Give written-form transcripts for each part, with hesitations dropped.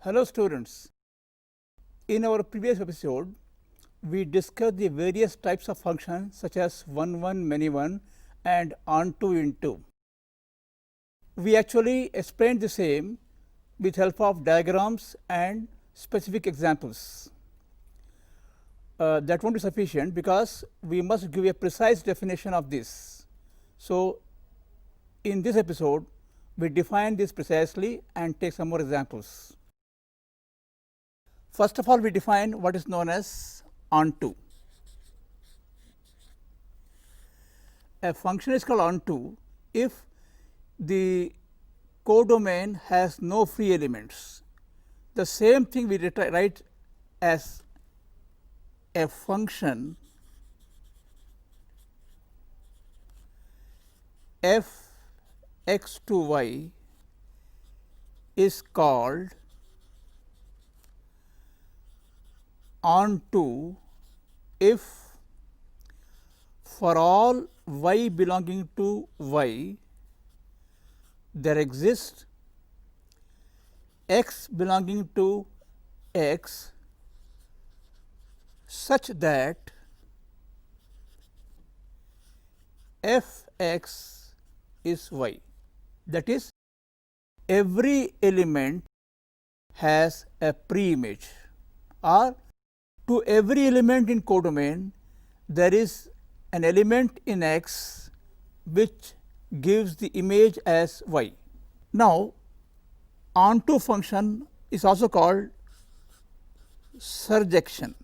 Hello students, in our previous episode we discussed the various types of functions such as one, many one and onto, into. We actually explained the same with help of diagrams and specific examples. That won't be sufficient because we must give a precise definition of this. So, in this episode we define this precisely and take some more examples. First of all, we define what is known as onto. A function is called onto if the codomain has no free elements. The same thing we write as a function f x to y is called onto if for all y belonging to y there exists x belonging to x such that f x is y. That is, every element has a pre-image, or to every element in codomain there is an element in x which gives the image as y. Now, onto function is also called surjection.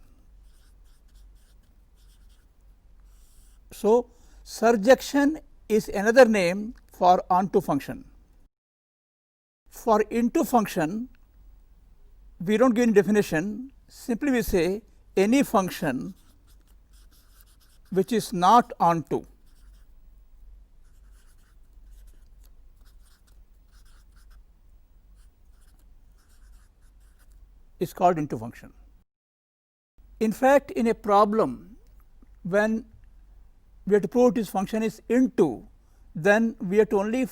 So, surjection is another name for onto function. For into function, we do not give any definition, simply we say any function which is not onto. Is called into function. In fact, in a problem when we have to prove this function is into, then we have to only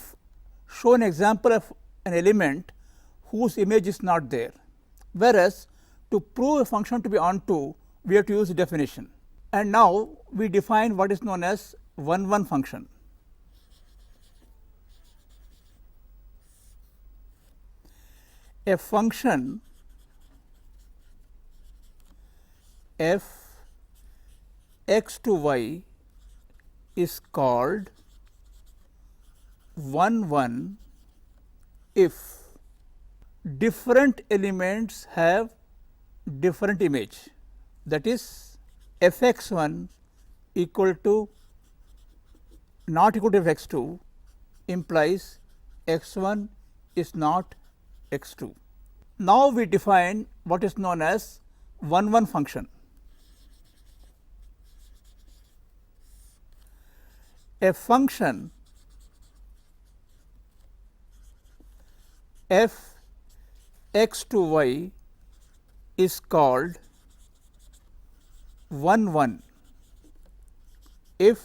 show an example of an element whose image is not there, whereas to prove a function to be onto we have to use the definition. And now we define what is known as one function. A function f x to y is called 1 if different elements have different image, that is f x 1 equal to not equal to f x 2 implies x 1 is not x 2. Now, we define what is known as one function. A function f x to y is called 1 if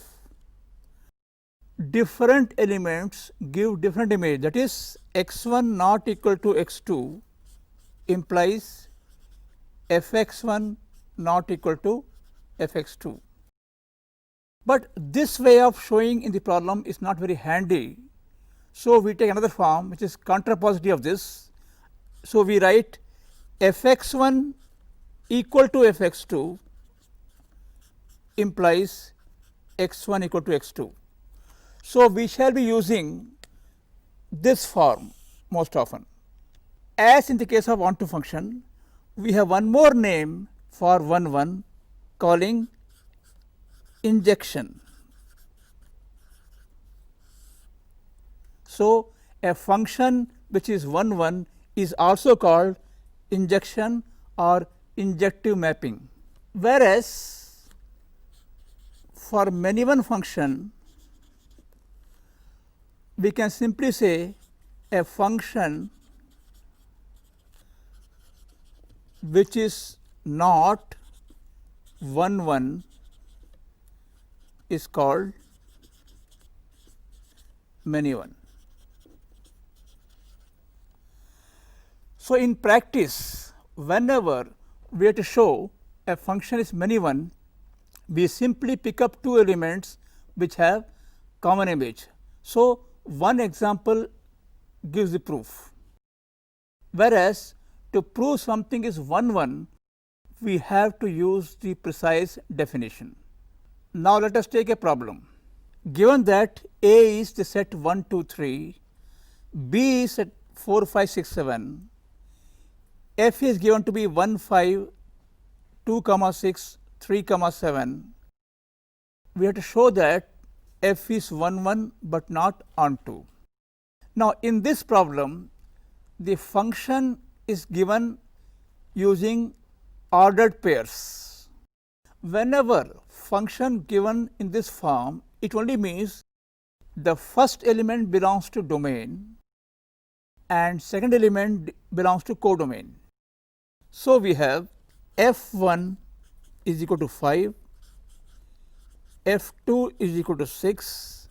different elements give different image, that is x 1 not equal to x 2 implies f x 1 not equal to f x 2. But this way of showing in the problem is not very handy. So, we take another form which is contrapositive of this. So, we write f x 1 equal to f x 2 implies x 1 equal to x 2. So, we shall be using this form most often. As in the case of onto function, we have one more name for 1 calling injection. So, a function which is 1 is also called injection or injective mapping, whereas for many one function we can simply say a function which is not 1 1 is called many 1. So, in practice, whenever we have to show a function is many 1, we simply pick up two elements which have common image. So, one example gives the proof, whereas to prove something is 1 1, we have to use the precise definition. Now, let us take a problem. Given that A is the set 1 2 3, B is set 4 5 6 7, F is given to be 1 5 2 comma 6 3 comma 7, we have to show that F is 1 1, but not onto. Now, in this problem, the function is given using ordered pairs. Whenever function given in this form, it only means the first element belongs to domain and second element belongs to codomain. So, we have f1 is equal to 5, f2 is equal to 6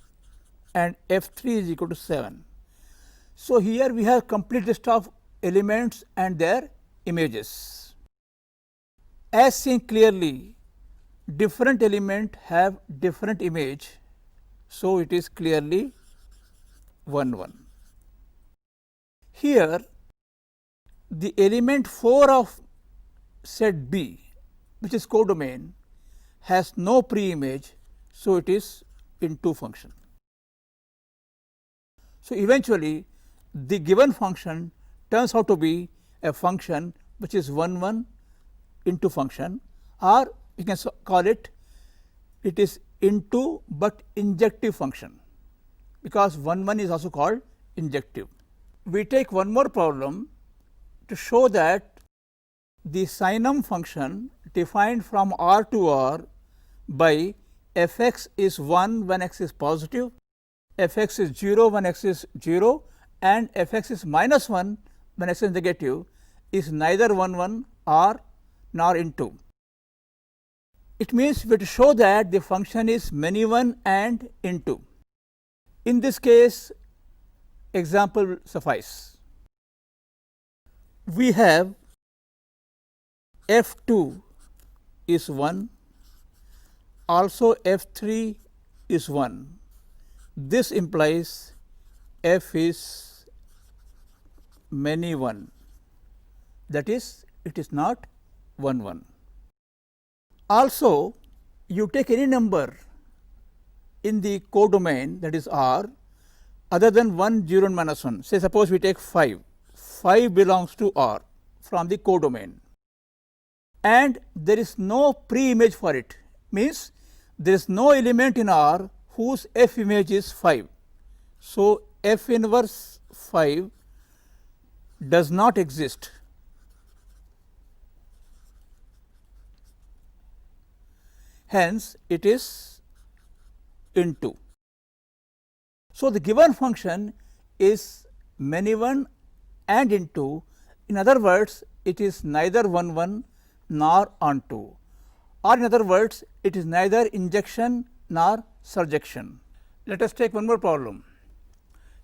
and f3 is equal to 7. So, here we have complete list of elements and their images. As seen clearly, different element have different image. So, it is clearly 1 1. Here the element 4 of set B, which is codomain, has no pre-image. So, it is into function. So, eventually the given function turns out to be a function which is 1 1 into function, or we can call it is into but injective function, because 1 1 is also called injective. We take one more problem to show that the sinum function defined from R to R by f x is 1 when x is positive, f x is 0 when x is 0 and f x is minus 1 when x is negative is neither 1 1 or nor into. It means we have to show that the function is many 1 and into. In this case, example will suffice. We have f2 is 1, also f3 is 1. This implies f is many 1, that is, it is not 1 1. Also, you take any number in the codomain, that is R, other than 1 0 and minus 1. Say suppose we take 5, 5 belongs to R from the codomain and there is no pre-image for it, means there is no element in R whose f image is 5. So, f inverse 5 does not exist. Hence, it is into. So, the given function is many 1 and into. In other words, it is neither 1 1 nor onto, or in other words, it is neither injection nor surjection. Let us take one more problem.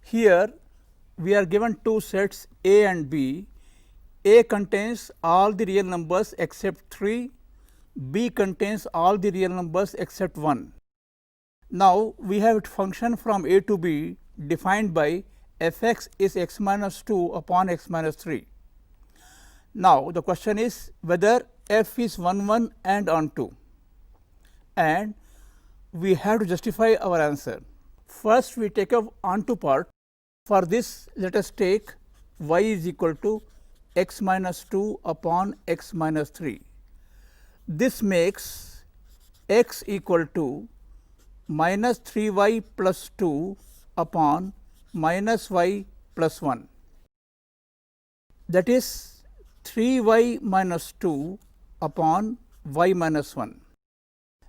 Here we are given two sets A and B. A contains all the real numbers except 3, B contains all the real numbers except 1. Now, we have a function from A to B defined by f x is x minus 2 upon x minus 3. Now, the question is whether f is 1 1 and onto, and we have to justify our answer. First, we take up onto part. For this, let us take y is equal to x minus 2 upon x minus 3. This makes x equal to minus 3 y plus 2 upon minus y plus 1, that is 3 y minus 2 upon y minus 1.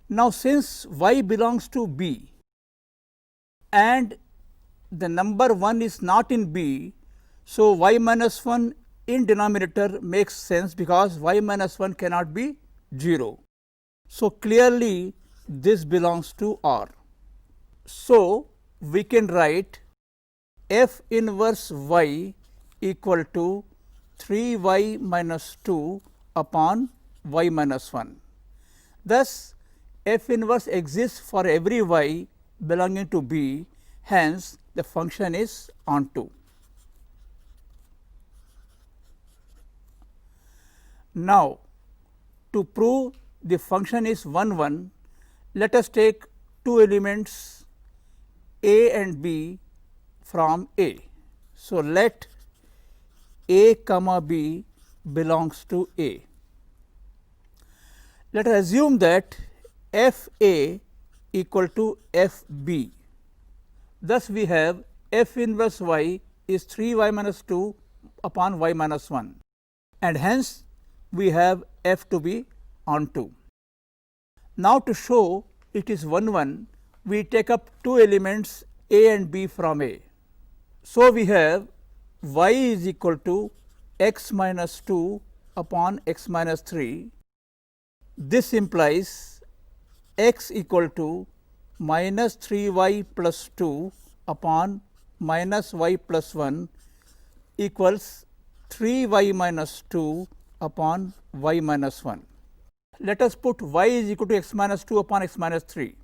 Now, since y belongs to B and the number 1 is not in B, so y minus 1 in denominator makes sense, because y minus 1 cannot be 0. So, clearly this belongs to R. So, we can write f inverse y equal to 3y minus 2 upon y minus 1. Thus, f inverse exists for every y belonging to B, hence the function is onto. Now, to prove the function is 1 1, let us take two elements A and B from A. So, let A comma B belongs to A. Let us assume that f A equal to f B. Thus, we have f inverse y is 3y minus 2 upon y minus 1, and hence we have f to be onto. Now, to show it is 1 1, we take up two elements A and B from A. So, we have y is equal to x minus 2 upon x minus 3. This implies x equal to minus 3y plus 2 upon minus y plus 1 equals 3y minus 2 upon y minus 1. Let us put y is equal to x minus 2 upon x minus 3.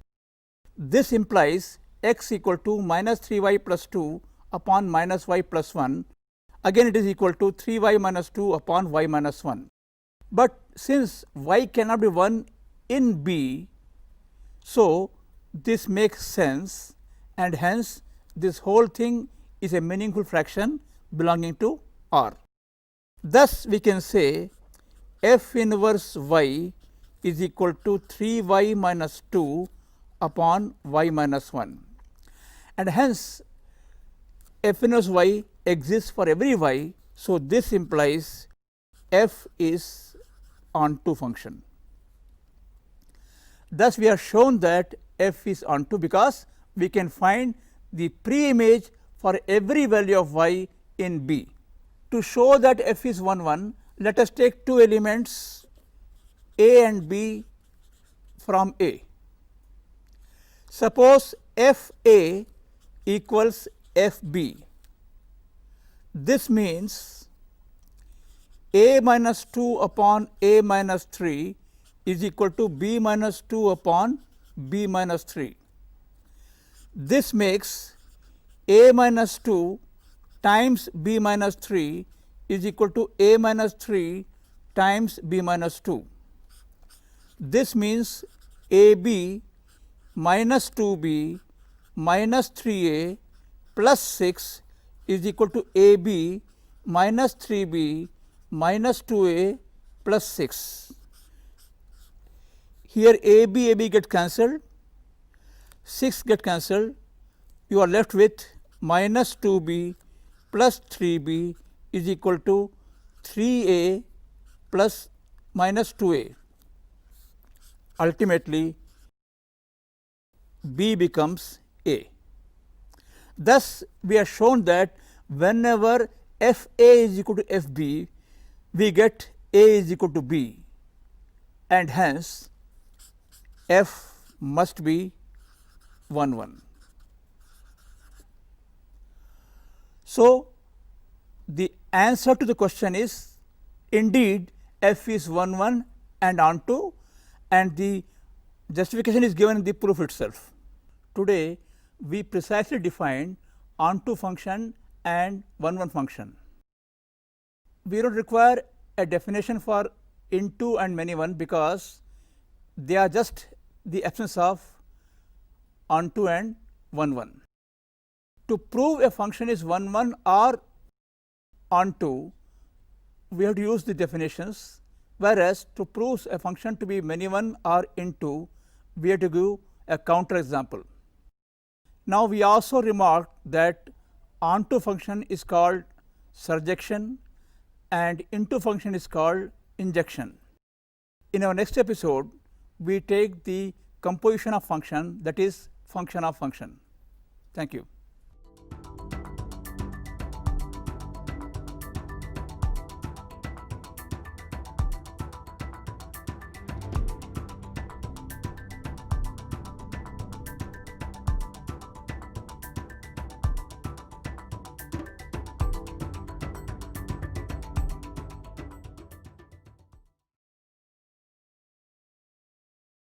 This implies x equal to minus 3y plus 2 upon minus y plus 1. Again it is equal to 3y minus 2 upon y minus 1. But since y cannot be 1 in B, so this makes sense, and hence this whole thing is a meaningful fraction belonging to R. Thus, we can say f inverse y is equal to 3y minus 2 upon y minus 1, and hence f inverse y exists for every y. So, this implies f is onto function. Thus, we have shown that f is onto because we can find the pre-image for every value of y in B. To show that f is 1 1, let us take two elements A and B from A. Suppose f A equals f B. This means A minus 2 upon A minus 3 is equal to B minus 2 upon B minus 3. This makes A minus 2 times B minus 3 is equal to A minus 3 times B minus 2. This means AB minus 2B minus 3A plus 6 is equal to AB minus 3B minus 2A plus 6. Here AB get cancelled, 6 get cancelled, you are left with minus 2B plus 3B is equal to 3A plus minus 2A. Ultimately, B becomes A. Thus, we have shown that whenever f A is equal to f B, we get A is equal to B, and hence f must be 1 1. So, the answer to the question is indeed f is 1 1 and onto, and the justification is given in the proof itself. Today, we precisely defined onto function and 1 1 function. We do not require a definition for into and many one because they are just the absence of onto and 1 1. To prove a function is 1 1 or onto, we have to use the definitions, whereas to prove a function to be many one or into, we have to give a counter example. Now, we also remarked that onto function is called surjection and into function is called injection. In our next episode, we take the composition of function, that is function of function. Thank you.